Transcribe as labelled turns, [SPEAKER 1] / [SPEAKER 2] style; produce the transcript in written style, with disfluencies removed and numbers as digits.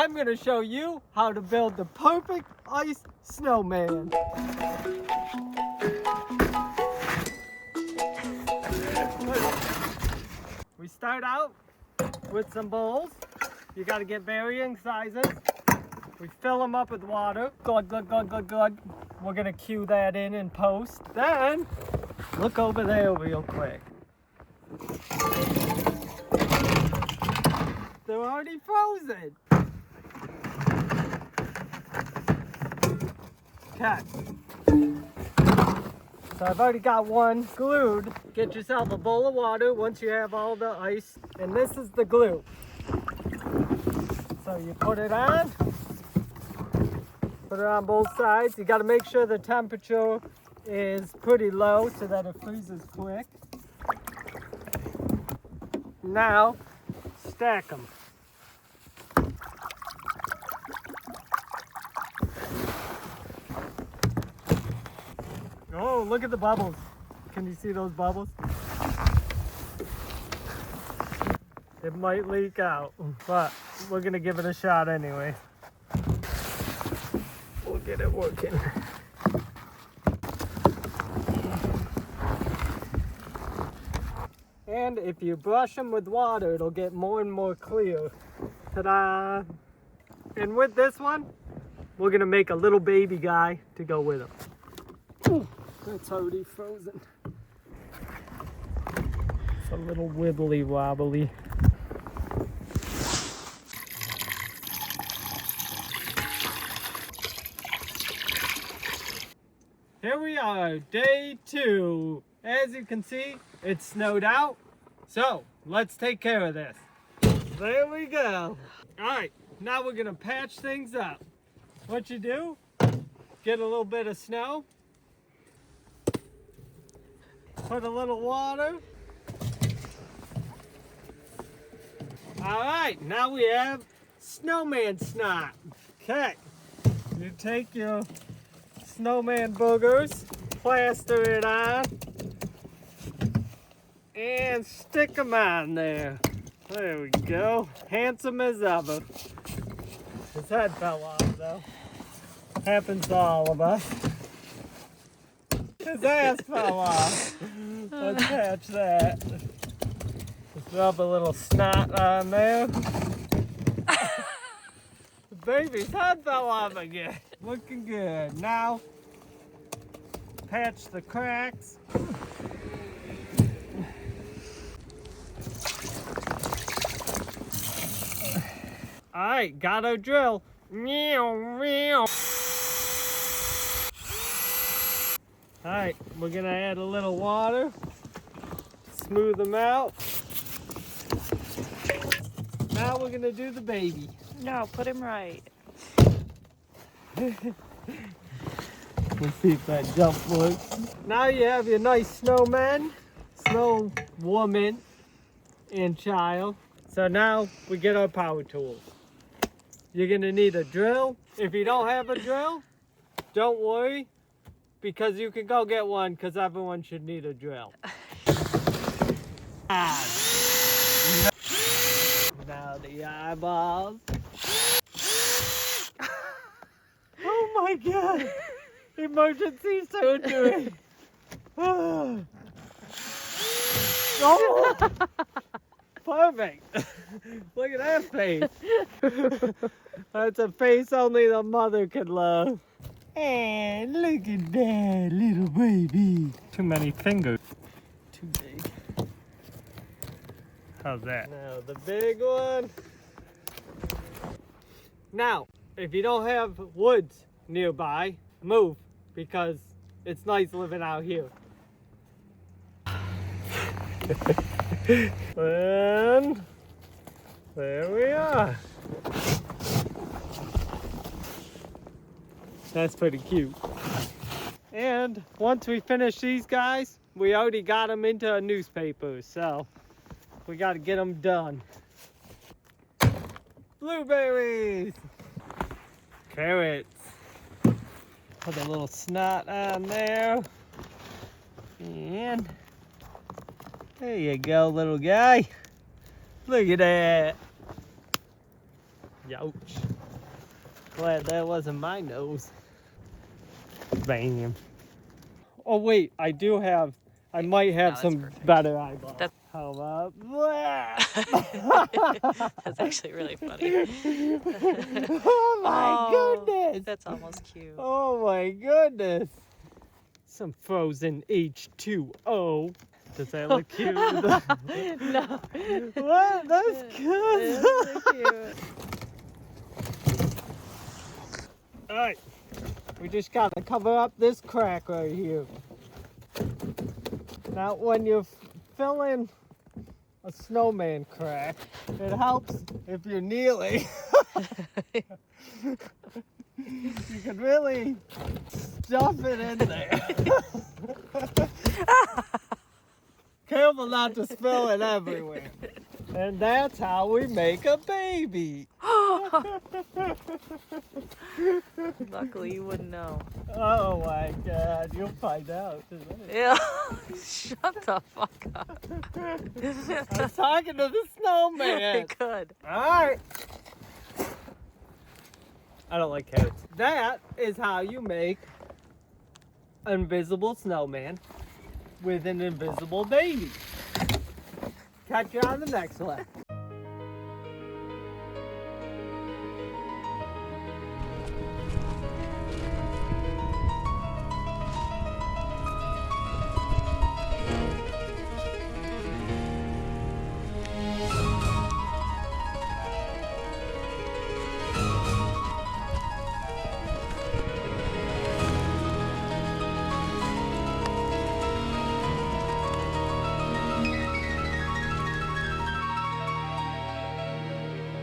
[SPEAKER 1] I'm gonna show you how to build the perfect ice snowman. We start out with some bowls. You gotta get varying sizes. We fill them up with water. Good. We're gonna cue that in post. Then, look over there real quick. They're already frozen. Okay. So I've already got one glued. Get yourself a bowl of water once you have all the ice. And this is the glue. So you put it on. Put it on both sides. You got to make sure the temperature is pretty low so that it freezes quick. Now, stack them. Oh, look at the bubbles. Can you see those bubbles? It might leak out, but we're gonna give it a shot anyway. We'll get it working. And if you brush them with water, it'll get more and more clear. Ta-da! And with this one, we're gonna make a little baby guy to go with him. Ooh, that's already frozen. It's a little wibbly wobbly. Here we are, day 2. As you can see, it snowed out. So, let's take care of this. There we go. All right, now we're gonna patch things up. What you do, get a little bit of snow, put a little water. All right, now we have snowman snot. Okay, you take your snowman boogers, plaster it on, and stick them on there. There we go. Handsome as ever. His head fell off though. Happens to all of us. His ass fell off. Let's patch that. Just rub a little snot on there. The baby's head fell off again. Looking good. Now, patch the cracks. All right, got our drill. All right, we're gonna add a little water, smooth them out. Now we're gonna do the baby.
[SPEAKER 2] No, put him right.
[SPEAKER 1] Let's see if that jump works. Now you have your nice snowman, snow woman, and child. So now we get our power tools. You're gonna need a drill. If you don't have a drill, don't worry, because you can go get one, because everyone should need a drill. Now the eyeballs. Oh my God! Emergency surgery! Oh! Perfect! Look at that face! That's a face only the mother could love. And look at that little baby. Too many fingers. Too big. How's that? Now the big one. Now, if you don't have woods nearby, move, because it's nice living out here. And there we are. That's pretty cute. And once we finish these guys, we already got them into a newspaper, so we got to get them done. Blueberries, carrots. Put a little snot on there. And there you go, little guy. Look at that. Youch. Glad that wasn't my nose. Bam. Oh wait, I might have some
[SPEAKER 2] perfect.
[SPEAKER 1] better eyeballs.
[SPEAKER 2] That's-
[SPEAKER 1] How about
[SPEAKER 2] That's actually really funny.
[SPEAKER 1] Oh my
[SPEAKER 2] Oh,
[SPEAKER 1] goodness!
[SPEAKER 2] That's almost cute.
[SPEAKER 1] Oh my goodness! Some frozen H2O. Does that look cute?
[SPEAKER 2] No.
[SPEAKER 1] What? That's good.
[SPEAKER 2] It's really cute.
[SPEAKER 1] Alright. We just gotta cover up this crack right here. Now, when you're filling a snowman crack, it helps if you're kneeling. You can really stuff it in there. Careful not to spill it everywhere. And that's how we make a baby.
[SPEAKER 2] Luckily, you wouldn't know.
[SPEAKER 1] Oh my God, you'll find out tonight.
[SPEAKER 2] Yeah. Shut the fuck up.
[SPEAKER 1] I was talking to the snowman.
[SPEAKER 2] Good.
[SPEAKER 1] Alright. I don't like carrots. That is how you make an invisible snowman with an invisible baby. Catch you on the next one.